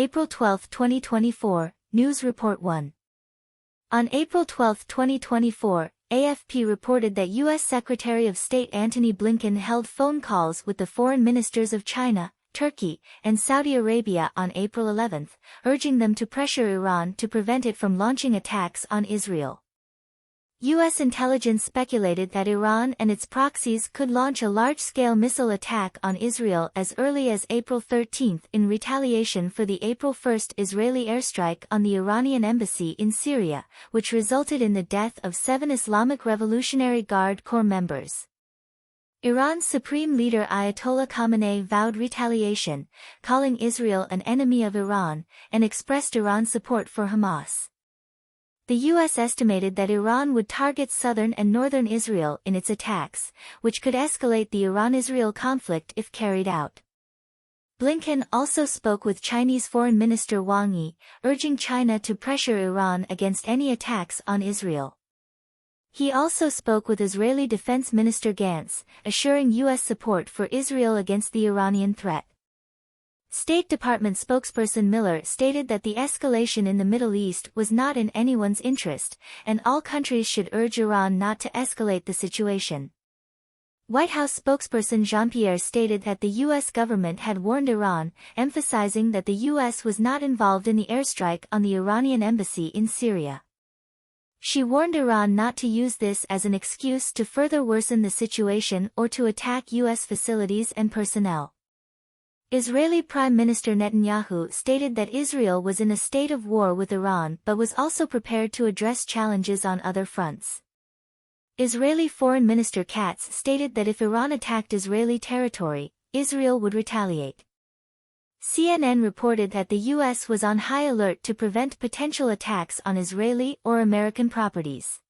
April 12, 2024, News Report 1. On April 12, 2024, AFP reported that U.S. Secretary of State Antony Blinken held phone calls with the foreign ministers of China, Turkey, and Saudi Arabia on April 11, urging them to pressure Iran to prevent it from launching attacks on Israel. U.S. intelligence speculated that Iran and its proxies could launch a large-scale missile attack on Israel as early as April 13 in retaliation for the April 1 Israeli airstrike on the Iranian embassy in Syria, which resulted in the death of 7 Islamic Revolutionary Guard Corps members. Iran's supreme leader Ayatollah Khamenei vowed retaliation, calling Israel an enemy of Iran, and expressed Iran's support for Hamas. The U.S. estimated that Iran would target southern and northern Israel in its attacks, which could escalate the Iran-Israel conflict if carried out. Blinken also spoke with Chinese Foreign Minister Wang Yi, urging China to pressure Iran against any attacks on Israel. He also spoke with Israeli Defense Minister Gantz, assuring U.S. support for Israel against the Iranian threat. State Department spokesperson Miller stated that the escalation in the Middle East was not in anyone's interest, and all countries should urge Iran not to escalate the situation. White House spokesperson Jean-Pierre stated that the U.S. government had warned Iran, emphasizing that the U.S. was not involved in the airstrike on the Iranian embassy in Syria. She warned Iran not to use this as an excuse to further worsen the situation or to attack U.S. facilities and personnel. Israeli Prime Minister Netanyahu stated that Israel was in a state of war with Iran but was also prepared to address challenges on other fronts. Israeli Foreign Minister Katz stated that if Iran attacked Israeli territory, Israel would retaliate. CNN reported that the U.S. was on high alert to prevent potential attacks on Israeli or American properties.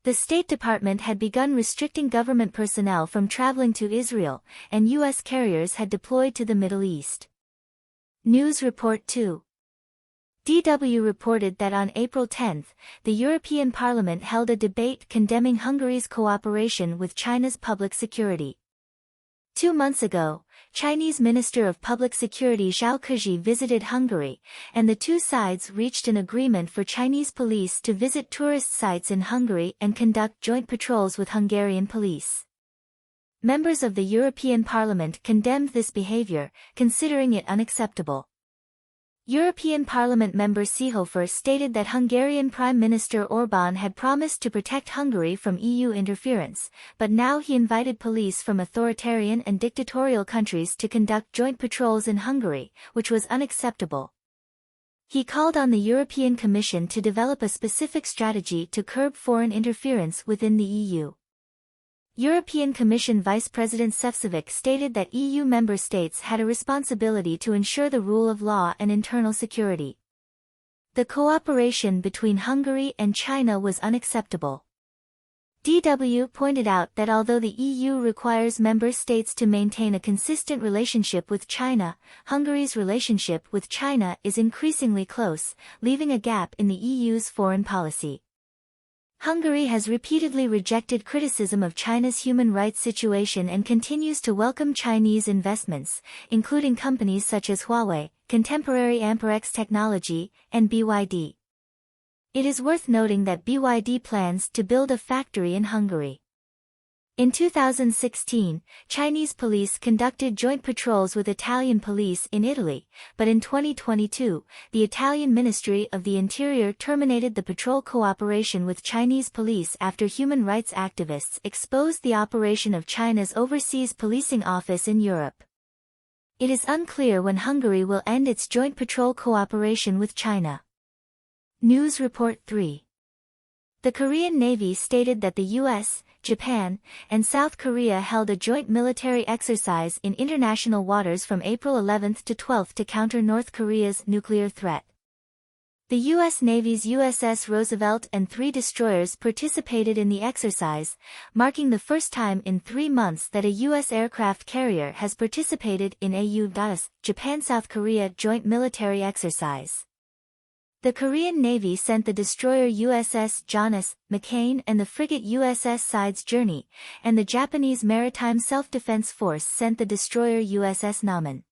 The State Department had begun restricting government personnel from traveling to Israel, and U.S. carriers had deployed to the Middle East. News Report 2. DW reported that on April 10, the European Parliament held a debate condemning Hungary's cooperation with China's public security. 2 months ago, Chinese Minister of Public Security Zhao Kexi visited Hungary, and the two sides reached an agreement for Chinese police to visit tourist sites in Hungary and conduct joint patrols with Hungarian police. Members of the European Parliament condemned this behavior, considering it unacceptable. European Parliament member Seehofer stated that Hungarian Prime Minister Orbán had promised to protect Hungary from EU interference, but now he invited police from authoritarian and dictatorial countries to conduct joint patrols in Hungary, which was unacceptable. He called on the European Commission to develop a specific strategy to curb foreign interference within the EU. European Commission Vice President Šefčovič stated that EU member states had a responsibility to ensure the rule of law and internal security. The cooperation between Hungary and China was unacceptable. DW pointed out that although the EU requires member states to maintain a consistent relationship with China, Hungary's relationship with China is increasingly close, leaving a gap in the EU's foreign policy. Hungary has repeatedly rejected criticism of China's human rights situation and continues to welcome Chinese investments, including companies such as Huawei, Contemporary Amperex Technology, and BYD. It is worth noting that BYD plans to build a factory in Hungary. In 2016, Chinese police conducted joint patrols with Italian police in Italy, but in 2022, the Italian Ministry of the Interior terminated the patrol cooperation with Chinese police after human rights activists exposed the operation of China's Overseas Policing Office in Europe. It is unclear when Hungary will end its joint patrol cooperation with China. News Report 3. The Korean Navy stated that the U.S., Japan, and South Korea held a joint military exercise in international waters from April 11 to 12 to counter North Korea's nuclear threat. The U.S. Navy's USS Roosevelt and 3 destroyers participated in the exercise, marking the first time in 3 months that a U.S. aircraft carrier has participated in a U.S. Japan-South Korea joint military exercise. The Korean Navy sent the destroyer USS John S. McCain and the frigate USS Sides Journey, and the Japanese Maritime Self-Defense Force sent the destroyer USS Namen.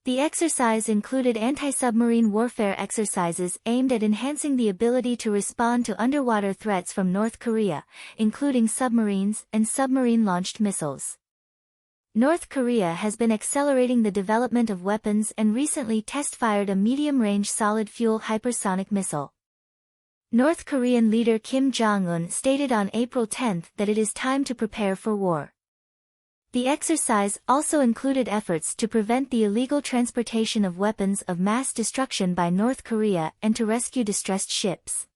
The exercise included anti-submarine warfare exercises aimed at enhancing the ability to respond to underwater threats from North Korea, including submarines and submarine-launched missiles. North Korea has been accelerating the development of weapons and recently test-fired a medium-range solid-fuel hypersonic missile. North Korean leader Kim Jong-un stated on April 10 that it is time to prepare for war. The exercise also included efforts to prevent the illegal transportation of weapons of mass destruction by North Korea and to rescue distressed ships.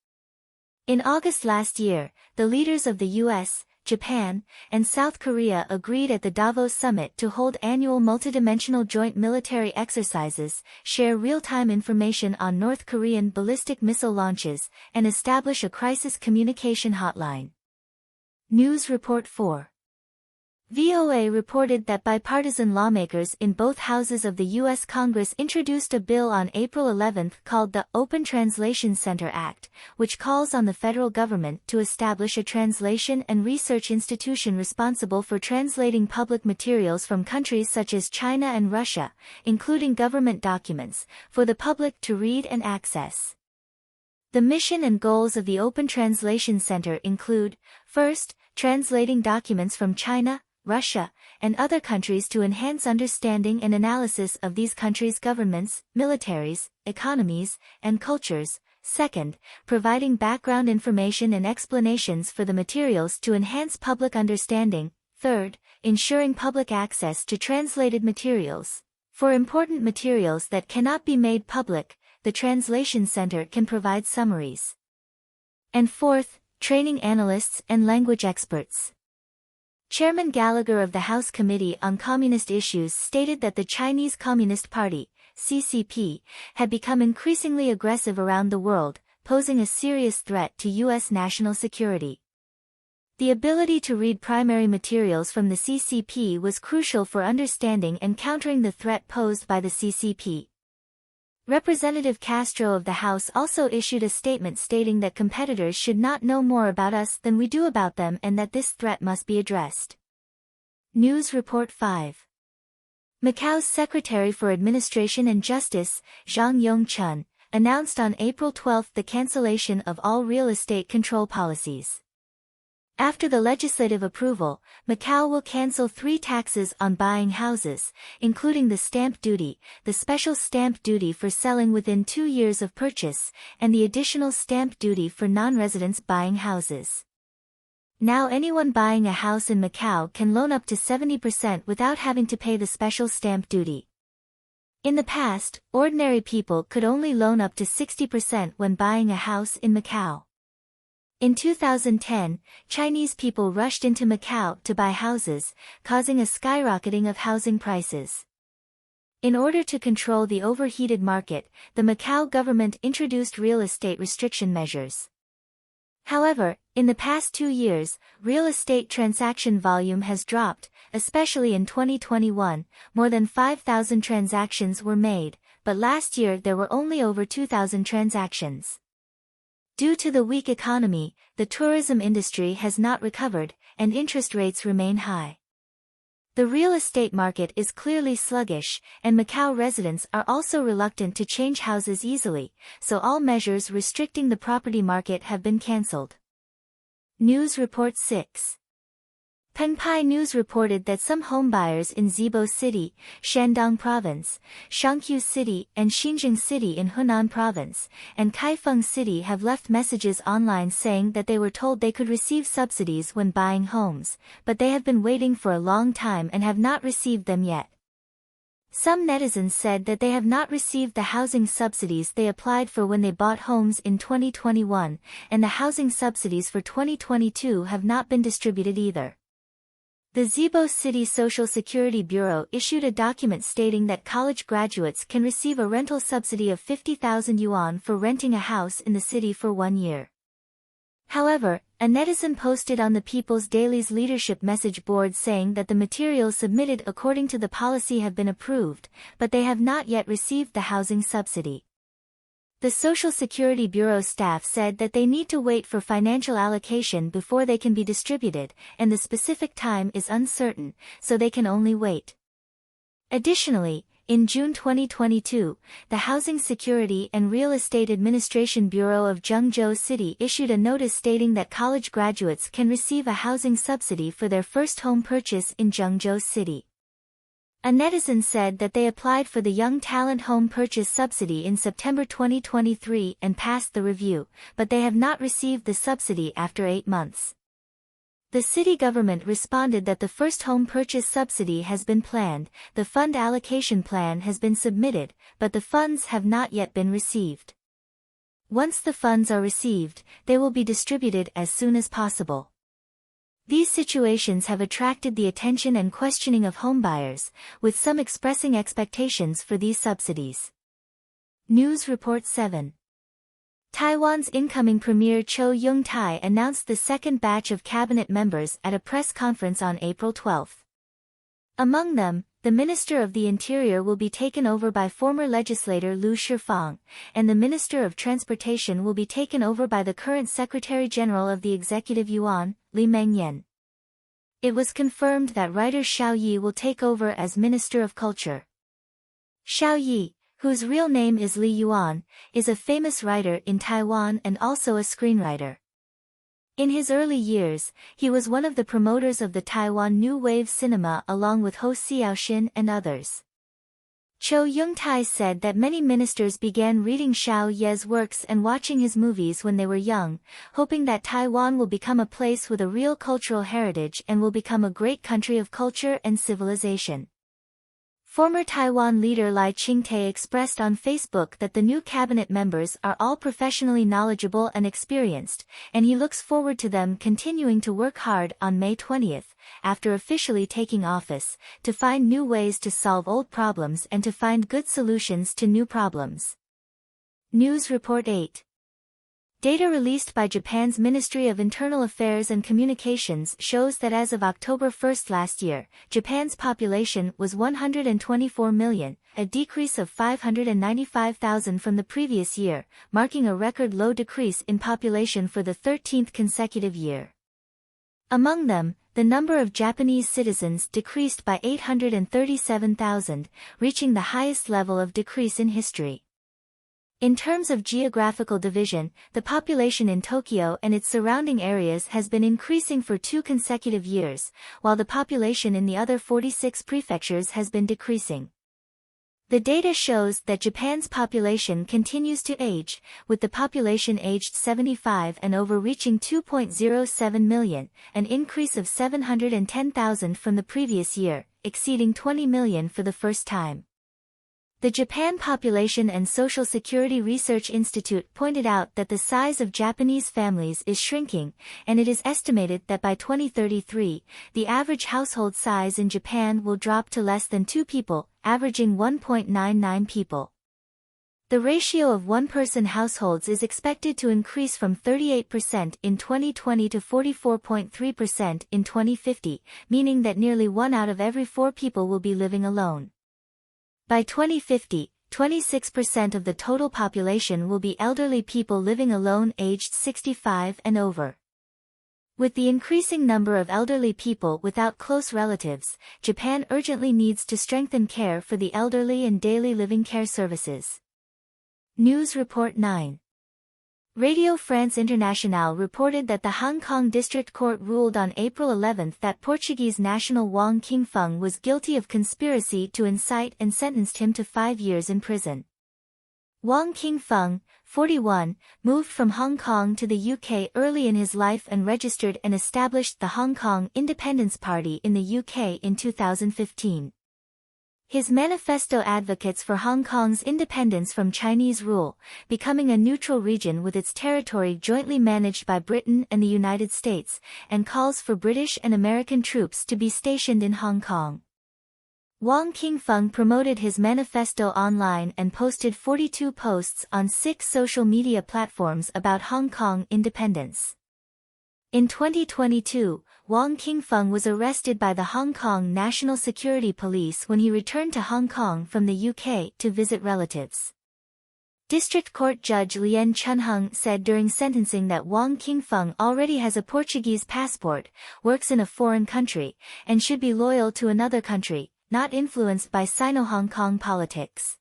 In August last year, the leaders of the US, Japan, and South Korea agreed at the Davos summit to hold annual multidimensional joint military exercises, share real-time information on North Korean ballistic missile launches, and establish a crisis communication hotline. News Report 4. VOA reported that bipartisan lawmakers in both houses of the U.S. Congress introduced a bill on April 11 called the Open Translation Center Act, which calls on the federal government to establish a translation and research institution responsible for translating public materials from countries such as China and Russia, including government documents, for the public to read and access. The mission and goals of the Open Translation Center include, first, translating documents from China, Russia, and other countries to enhance understanding and analysis of these countries' governments, militaries, economies, and cultures. Second, providing background information and explanations for the materials to enhance public understanding. Third, ensuring public access to translated materials. For important materials that cannot be made public, the Translation Center can provide summaries. And fourth, training analysts and language experts. Chairman Gallagher of the House Committee on Communist Issues stated that the Chinese Communist Party, CCP, had become increasingly aggressive around the world, posing a serious threat to U.S. national security. The ability to read primary materials from the CCP was crucial for understanding and countering the threat posed by the CCP. Representative Castro of the House also issued a statement stating that competitors should not know more about us than we do about them and that this threat must be addressed. News Report 5. Macau's Secretary for Administration and Justice, Zhang Yongchun, announced on April 12 the cancellation of all real estate control policies. After the legislative approval, Macau will cancel 3 taxes on buying houses, including the stamp duty, the special stamp duty for selling within 2 years of purchase, and the additional stamp duty for non-residents buying houses. Now anyone buying a house in Macau can loan up to 70% without having to pay the special stamp duty. In the past, ordinary people could only loan up to 60% when buying a house in Macau. In 2010, Chinese people rushed into Macau to buy houses, causing a skyrocketing of housing prices. In order to control the overheated market, the Macau government introduced real estate restriction measures. However, in the past 2 years, real estate transaction volume has dropped, especially in 2021, more than 5,000 transactions were made, but last year there were only over 2,000 transactions. Due to the weak economy, the tourism industry has not recovered, and interest rates remain high. The real estate market is clearly sluggish, and Macau residents are also reluctant to change houses easily, so all measures restricting the property market have been cancelled. News Report 6. Penpai News reported that some homebuyers in Zibo City, Shandong Province, Shangqiu City and Xinjiang City in Hunan Province, and Kaifeng City have left messages online saying that they were told they could receive subsidies when buying homes, but they have been waiting for a long time and have not received them yet. Some netizens said that they have not received the housing subsidies they applied for when they bought homes in 2021, and the housing subsidies for 2022 have not been distributed either. The Zibo City Social Security Bureau issued a document stating that college graduates can receive a rental subsidy of 50,000 yuan for renting a house in the city for 1 year. However, a netizen posted on the People's Daily's leadership message board saying that the materials submitted according to the policy have been approved, but they have not yet received the housing subsidy. The Social Security Bureau staff said that they need to wait for financial allocation before they can be distributed, and the specific time is uncertain, so they can only wait. Additionally, In June 2022, the Housing Security and Real Estate Administration Bureau of Zhengzhou City issued a notice stating that college graduates can receive a housing subsidy for their first home purchase in Zhengzhou City. A netizen said that they applied for the Young Talent Home Purchase Subsidy in September 2023 and passed the review, but they have not received the subsidy after 8 months. The city government responded that the first home purchase subsidy has been planned, the fund allocation plan has been submitted, but the funds have not yet been received. Once the funds are received, they will be distributed as soon as possible. These situations have attracted the attention and questioning of homebuyers, with some expressing expectations for these subsidies. News Report 7. Taiwan's incoming Premier Cho Young-tai announced the second batch of cabinet members at a press conference on April 12. Among them, the Minister of the Interior will be taken over by former legislator Lu Shifang, and the Minister of Transportation will be taken over by the current Secretary-General of the Executive Yuan, Li Mengyan. It was confirmed that writer Xiao Yi will take over as Minister of Culture. Xiao Yi, whose real name is Li Yuan, is a famous writer in Taiwan and also a screenwriter. In his early years, he was one of the promoters of the Taiwan New Wave cinema along with Ho Xiaoxin and others. Cho Young-tai said that many ministers began reading Xiao Ye's works and watching his movies when they were young, hoping that Taiwan will become a place with a real cultural heritage and will become a great country of culture and civilization. Former Taiwan leader Lai Ching-te expressed on Facebook that the new cabinet members are all professionally knowledgeable and experienced, and he looks forward to them continuing to work hard on May 20, after officially taking office, to find new ways to solve old problems and to find good solutions to new problems. News Report 8. Data released by Japan's Ministry of Internal Affairs and Communications shows that as of October 1 last year, Japan's population was 124 million, a decrease of 595,000 from the previous year, marking a record low decrease in population for the 13th consecutive year. Among them, the number of Japanese citizens decreased by 837,000, reaching the highest level of decrease in history. In terms of geographical division, the population in Tokyo and its surrounding areas has been increasing for 2 consecutive years, while the population in the other 46 prefectures has been decreasing. The data shows that Japan's population continues to age, with the population aged 75 and over reaching 2.07 million, an increase of 710,000 from the previous year, exceeding 20 million for the first time. The Japan Population and Social Security Research Institute pointed out that the size of Japanese families is shrinking, and it is estimated that by 2033, the average household size in Japan will drop to less than 2 people, averaging 1.99 people. The ratio of one-person households is expected to increase from 38% in 2020 to 44.3% in 2050, meaning that nearly 1 out of every 4 people will be living alone. By 2050, 26% of the total population will be elderly people living alone aged 65 and over. With the increasing number of elderly people without close relatives, Japan urgently needs to strengthen care for the elderly and daily living care services. News Report 9. Radio France Internationale reported that the Hong Kong District Court ruled on April 11 that Portuguese national Wong King-fung was guilty of conspiracy to incite and sentenced him to 5 years in prison. Wong King-fung, 41, moved from Hong Kong to the UK early in his life and registered and established the Hong Kong Independence Party in the UK in 2015. His manifesto advocates for Hong Kong's independence from Chinese rule, becoming a neutral region with its territory jointly managed by Britain and the United States, and calls for British and American troops to be stationed in Hong Kong. Wong King-fung promoted his manifesto online and posted 42 posts on 6 social media platforms about Hong Kong independence. In 2022, Wong King-fung was arrested by the Hong Kong National Security Police when he returned to Hong Kong from the UK to visit relatives. District Court Judge Lien Chunhung said during sentencing that Wong King-fung already has a Portuguese passport, works in a foreign country, and should be loyal to another country, not influenced by Sino-Hong Kong politics.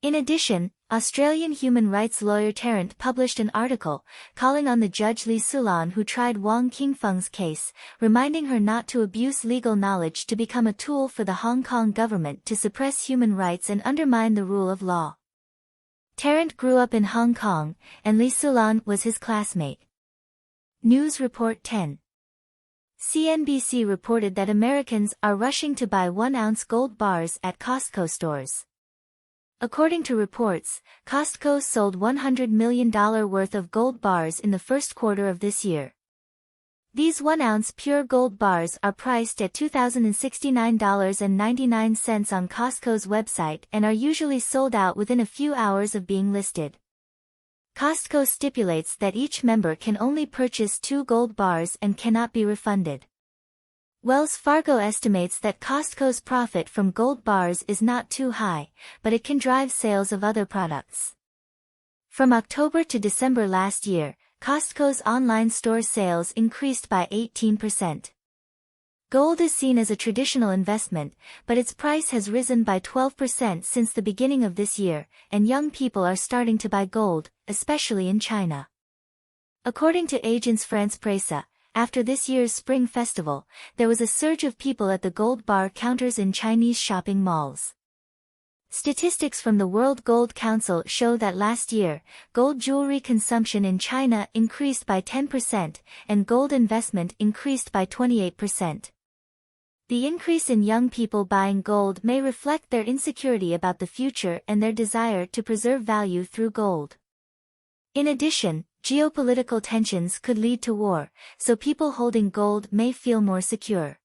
In addition, Australian human rights lawyer Tarrant published an article, calling on the judge Li Sulan who tried Wong Qingfeng's case, reminding her not to abuse legal knowledge to become a tool for the Hong Kong government to suppress human rights and undermine the rule of law. Tarrant grew up in Hong Kong, and Li Sulan was his classmate. News Report 10. CNBC reported that Americans are rushing to buy 1-ounce gold bars at Costco stores. According to reports, Costco sold $100 million worth of gold bars in the first quarter of this year. These 1-ounce pure gold bars are priced at $2,069.99 on Costco's website and are usually sold out within a few hours of being listed. Costco stipulates that each member can only purchase 2 gold bars and cannot be refunded. Wells Fargo estimates that Costco's profit from gold bars is not too high, but it can drive sales of other products. From October to December last year, Costco's online store sales increased by 18%. Gold is seen as a traditional investment, but its price has risen by 12% since the beginning of this year, and young people are starting to buy gold, especially in China. According to Agence France-Presse, after this year's Spring Festival, there was a surge of people at the gold bar counters in Chinese shopping malls. Statistics from the World Gold Council show that last year, gold jewelry consumption in China increased by 10%, and gold investment increased by 28%. The increase in young people buying gold may reflect their insecurity about the future and their desire to preserve value through gold. In addition, geopolitical tensions could lead to war, so people holding gold may feel more secure.